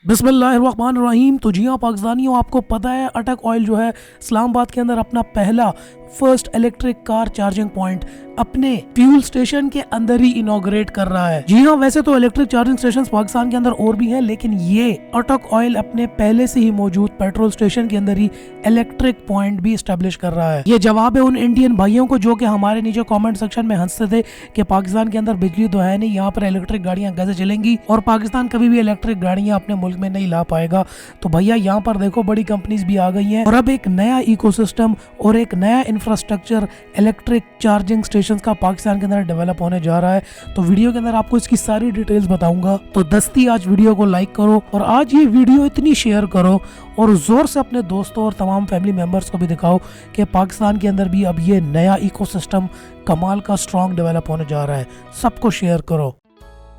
बिस्मिल्लाहिर्रहमानिर्रहीम। तो जी हाँ पाकिस्तानियों, आपको पता है अटक ऑयल जो है इस्लामाबाद के अंदर अपना पहला first electric car charging point अपने फ्यूल स्टेशन के अंदर ही इनॉग्रेट कर रहा है। जी हाँ, वैसे तो इलेक्ट्रिक चार्जिंग स्टेशन पाकिस्तान के अंदर और भी हैं, लेकिन ये अटक ऑयल अपने पहले से ही मौजूद पेट्रोल स्टेशन के अंदर ही इलेक्ट्रिक पॉइंट भी स्टैब्लिश कर रहा है। ये जवाब है उन इंडियन भाइयों को जो कि हमारे नीचे कमेंट सेक्शन में हंसते थे कि पाकिस्तान के अंदर बिजली तो है नहीं, यहाँ पर इलेक्ट्रिक गाड़ियां कैसे चलेंगी और पाकिस्तान कभी भी इलेक्ट्रिक गाड़ियां अपने मुल्क में नहीं ला पाएगा। तो भैया यहाँ पर देखो, बड़ी कंपनीज भी आ गई हैं और अब एक नया इकोसिस्टम और एक नया इंफ्रास्ट्रक्चर इलेक्ट्रिक चार्जिंग स्टेशंस का पाकिस्तान के अंदर डेवलप होने जा रहा है। तो वीडियो के अंदर आपको इसकी सारी डिटेल्स बताऊंगा। तो दस्ती आज वीडियो को लाइक करो और आज ये वीडियो इतनी शेयर करो और जोर से अपने दोस्तों और तमाम फैमिली मेंबर्स को भी दिखाओ कि पाकिस्तान के अंदर भी अब ये नया इकोसिस्टम कमाल का स्ट्रॉन्ग डेवलप होने जा रहा है। सबको शेयर करो,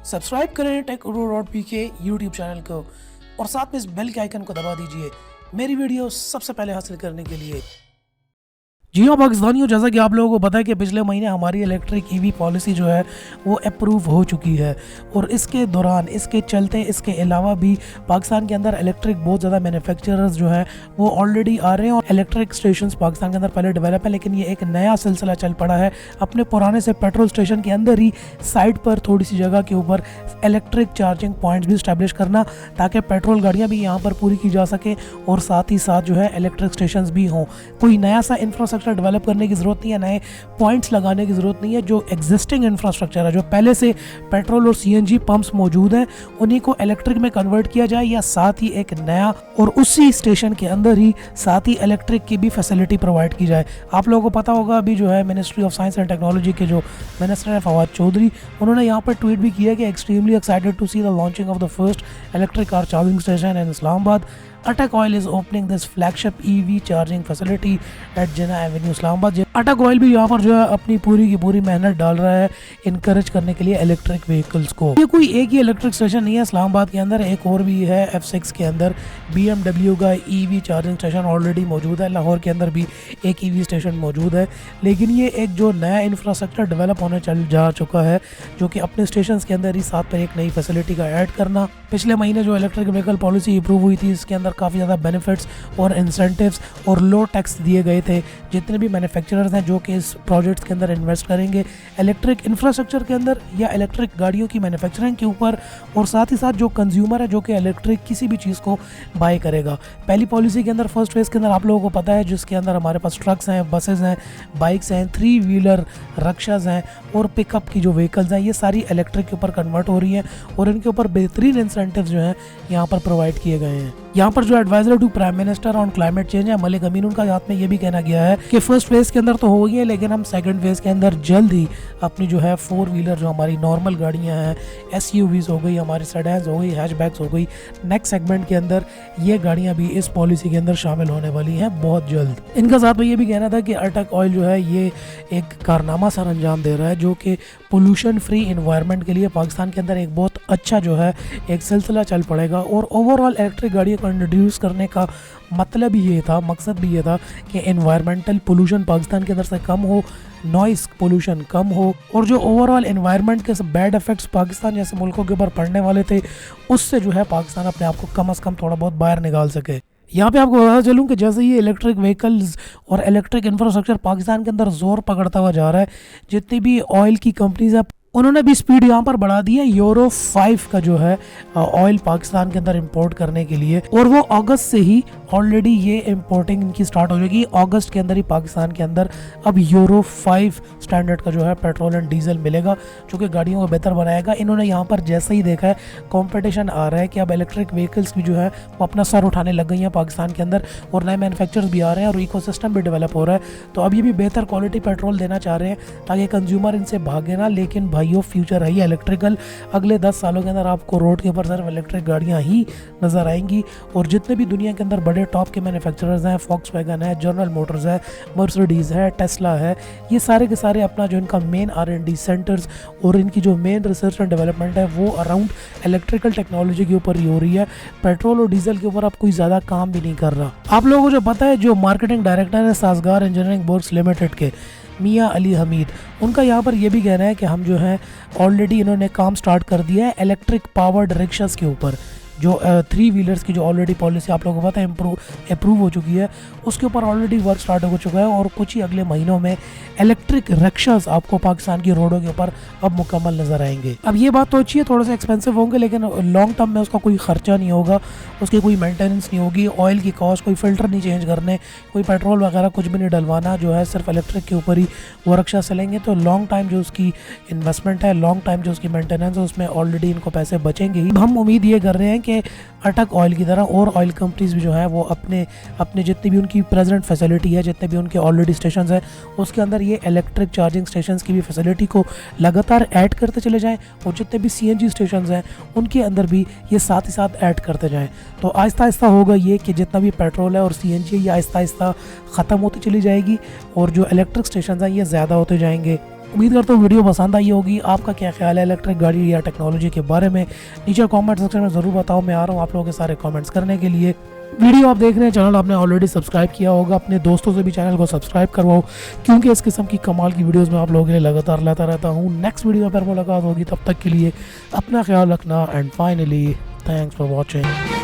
सब्सक्राइब करें टेक.PK यूट्यूब चैनल को और साथ में इस बेल के आइकन को दबा दीजिए मेरी वीडियो सबसे पहले हासिल करने के लिए। जी हाँ पाकिस्तानियों, जैसा कि आप लोगों को पता है कि पिछले महीने हमारी इलेक्ट्रिक ईवी पॉलिसी जो है वो अप्रूव हो चुकी है और इसके दौरान इसके चलते इसके अलावा भी पाकिस्तान के अंदर इलेक्ट्रिक बहुत ज़्यादा मैन्युफैक्चरर्स जो है वो ऑलरेडी आ रहे हैं और इलेक्ट्रिक स्टेशंस पाकिस्तान के अंदर पहले डेवलप है, लेकिन ये एक नया सिलसिला चल पड़ा है अपने पुराने से पेट्रोल स्टेशन के अंदर ही साइड पर थोड़ी सी जगह के ऊपर इलेक्ट्रिक चार्जिंग पॉइंट्स भी स्टैब्लिश करना, ताकि पेट्रोल गाड़ियाँ भी यहाँ पर पूरी की जा सकें और साथ ही साथ जो है इलेक्ट्रिक स्टेशन भी हों। कोई नया सा इंफ्रास्ट्रक्चर डेवलप करने की जरूरत नहीं है, नए पॉइंट्स लगाने की जरूरत नहीं है। जो एग्जिस्टिंग इंफ्रास्ट्रक्चर है, जो पहले से पेट्रोल और सीएनजी पंप्स मौजूद हैं, उन्हीं को इलेक्ट्रिक में कन्वर्ट किया जाए या साथ ही एक नया और उसी स्टेशन के अंदर ही साथ ही इलेक्ट्रिक की भी फैसिलिटी प्रोवाइड की जाए। आप लोगों को पता होगा अभी जो है ministry of science and technology के जो मिनिस्टर है फवाद चौधरी, उन्होंने यहाँ पर ट्वीट भी किया कि extremely excited to see the launching of the first electric car charging station in Islamabad. Attock oil is opening this flagship EV charging facility at Jinnah avenue Islamabad. Attock oil भी यहाँ पर जो है अपनी पूरी की पूरी मेहनत डाल रहा है इनकरेज करने के लिए इलेक्ट्रिक व्हीकल्स को। ये कोई एक ही इलेक्ट्रिक स्टेशन नहीं है इस्लामाबाद के अंदर, एक और भी है F6 के अंदर BMW का ईवी चार्जिंग स्टेशन ऑलरेडी मौजूद है। लाहौर के अंदर भी एक ईवी स्टेशन मौजूद है, लेकिन ये एक जो नया इंफ्रास्ट्रक्चर डेवलप होने चल जा चुका है जो कि अपने स्टेशन के अंदर ही साथ पर एक नई फैसिलिटी का ऐड करना। पिछले महीने जो इलेक्ट्रिक व्हीकल पॉलिसी अप्रूव हुई थी, इसके अंदर काफ़ी ज़्यादा बेनिफिट्स और इंसेंटिव्स और लो टैक्स दिए गए थे। जितने भी मैन्युफैक्चरर्स हैं जो कि इस प्रोजेक्ट्स के अंदर इन्वेस्ट करेंगे इलेक्ट्रिक इंफ्रास्ट्रक्चर के अंदर या इलेक्ट्रिक गाड़ियों की मैन्युफैक्चरिंग के ऊपर, और साथ ही साथ जो कंज्यूमर है जो कि इलेक्ट्रिक किसी भी चीज़ को बाय करेगा। पहली पॉलिसी के अंदर फर्स्ट फेज़ के अंदर आप लोगों को पता है जिसके अंदर हमारे पास ट्रक्स हैं, बसेज हैं, बाइक्स हैं, 3 व्हीलर रक्षाज हैं और पिकअप की जो व्हीकल्स हैं, ये सारी इलेक्ट्रिक के ऊपर कन्वर्ट हो रही हैं और इनके ऊपर बेहतरीन इंसेंटिव्स जो हैं यहाँ पर प्रोवाइड किए गए हैं। यहाँ पर जो adviser to prime minister on climate change है मलिक अमीन, उनका साथ में ये भी कहना गया है कि फर्स्ट फेज के अंदर तो हो गई है, लेकिन हम सेकंड फेज के अंदर जल्द ही अपनी जो है 4 व्हीलर जो हमारी नॉर्मल गाड़ियाँ हैं, SUVs हो गई, हमारी सेडान्स हो गई, हैचबैक्स हो गई, नेक्स्ट सेगमेंट के अंदर ये गाड़ियाँ भी इस पॉलिसी के अंदर शामिल होने वाली हैं बहुत जल्द। इनका साथ में ये भी कहना था कि अटक ऑयल जो है ये एक कारनामा सर अंजाम दे रहा है जो कि पोल्यूशन फ्री इन्वायरमेंट के लिए पाकिस्तान के अंदर एक बहुत अच्छा जो है एक सिलसिला चल पड़ेगा। और ओवरऑल इलेक्ट्रिक गाड़ियों को इंट्रोड्यूस करने का मतलब ही ये था, मकसद भी ये था कि एनवायरमेंटल पोल्यूशन पाकिस्तान के अंदर से कम हो, नॉइस पोल्यूशन कम हो और जो ओवरऑल एनवायरनमेंट के बैड इफेक्ट्स पाकिस्तान जैसे मुल्कों के ऊपर पड़ने वाले थे उससे जो है पाकिस्तान अपने आप को कम से कम थोड़ा बहुत बाहर निकाल सके। यहाँ पे आपको बता चलूँ कि जैसे ये इलेक्ट्रिक व्हीकल्स और इलेक्ट्रिक इंफ्रास्ट्रक्चर पाकिस्तान के अंदर जोर पकड़ता हुआ जा रहा है, जितनी भी ऑयल की कंपनीज है उन्होंने भी स्पीड यहाँ पर बढ़ा दी है यूरो 5 का जो है ऑयल पाकिस्तान के अंदर इंपोर्ट करने के लिए, और वो अगस्त से ही ऑलरेडी ये इंपोर्टिंग इनकी स्टार्ट हो जाएगी। अगस्त के अंदर ही पाकिस्तान के अंदर अब यूरो 5 स्टैंडर्ड का जो है पेट्रोल एंड डीजल मिलेगा जो कि गाड़ियों को बेहतर बनाएगा। इन्होंने यहाँ पर जैसे ही देखा है कॉम्पिटिशन आ रहा है कि अब इलेक्ट्रिक व्हीकल्स भी जो है वो अपना सर उठाने लग गई हैं पाकिस्तान के अंदर और नए मैन्युफैक्चरर्स भी आ रहे हैं और इकोसिस्टम भी डेवलप हो रहा है, तो अब ये भी बेहतर क्वालिटी पेट्रोल देना चाह रहे हैं ताकि कंज्यूमर इनसे भागे ना। लेकिन भाइयों फ्यूचर है ये इलेक्ट्रिकल, अगले 10 सालों के अंदर आपको रोड के ऊपर सिर्फ इलेक्ट्रिक गाड़ियाँ ही नज़र आएंगी और जितने भी दुनिया के अंदर बड़े टॉप के मैन्युफैक्चरर्स हैं, फॉक्सवैगन है, जनरल मोटर्स है, मर्सिडीज़ है, टेस्ला है, ये सारे के सारे अपना जो इनका मेन R&D सेंटर्स और इनकी जो मेन रिसर्च एंड डेवलपमेंट है वो अराउंड इलेक्ट्रिकल टेक्नोलॉजी के ऊपर ही हो रही है। पेट्रोल और डीजल के ऊपर अब कोई ज़्यादा काम भी नहीं कर रहा। आप लोगों को जो पता है जो मार्केटिंग डायरेक्टर है साजगार इंजीनियरिंग वर्क्स लिमिटेड के मियाँ अली हमीद, उनका यहाँ पर ये भी कहना है कि हम जो है ऑलरेडी इन्होंने काम स्टार्ट कर दिया है इलेक्ट्रिक पावर्ड रिक्शास के ऊपर। जो 3 व्हीलर्स की जो ऑलरेडी पॉलिसी आप लोगों को पता है अप्रूव हो चुकी है, उसके ऊपर ऑलरेडी वर्क स्टार्ट हो चुका है और कुछ ही अगले महीनों में इलेक्ट्रिक रिक्शास आपको पाकिस्तान की रोडों के ऊपर अब मुकम्मल नजर आएंगे। अब ये बात तो अच्छी है, थोड़ा सा एक्सपेंसिव होंगे, लेकिन लॉन्ग टर्म में उसका कोई खर्चा नहीं होगा, उसकी कोई मेंटेनेंस नहीं होगी, ऑयल की कॉस्ट, कोई फिल्टर नहीं चेंज करने, कोई पेट्रोल वगैरह कुछ भी नहीं डलवाना, जो है सिर्फ इलेक्ट्रिक के ऊपर ही वो रिक्शा चलेंगे। तो लॉन्ग टाइम जो उसकी इन्वेस्टमेंट है, लॉन्ग टाइम जो उसकी मेंटेनेंस है, उसमें ऑलरेडी इनको पैसे बचेंगे ही। हम उम्मीद ये कर रहे हैं कि अटक ऑयल की तरह और ऑयल कंपनीज भी जो है वो अपने जितनी भी उनकी प्रेजेंट फैसिलिटी है, जितने भी उनके ऑलरेडी स्टेशन हैं, उसके अंदर ये इलेक्ट्रिक चार्जिंग स्टेशन की भी फैसिलिटी को लगातार ऐड करते चले जाएं और जितने भी CNG स्टेशन हैं उनके अंदर भी ये साथ ही साथ ऐड करते जाएं। तो आहिस्ता आहिस्ता होगा ये कि जितना भी पेट्रोल है और CNG है ये आहिस्ता आहिस्ता ख़त्म होती चली जाएगी और जो इलेक्ट्रिक स्टेशन हैं ये ज़्यादा होते जाएंगे। उम्मीद करता हूँ वीडियो पसंद आई होगी। आपका क्या ख्याल है इलेक्ट्रिक गाड़ी या टेक्नोलॉजी के बारे में, नीचे कमेंट सेक्शन में ज़रूर बताओ। मैं आ रहा हूँ आप लोगों के सारे कमेंट्स करने के लिए। वीडियो आप देख रहे हैं, चैनल आपने ऑलरेडी सब्सक्राइब किया होगा, अपने दोस्तों से भी चैनल को सब्सक्राइब करवाओ, क्योंकि इस किस्म की कमाल की वीडियोस मैं आप लोगों के लिए लगातार लाता रहता हूँ। नेक्स्ट वीडियो में फिर मुलाकात होगी, तब तक के लिए अपना ख्याल रखना and finally thanks for watching.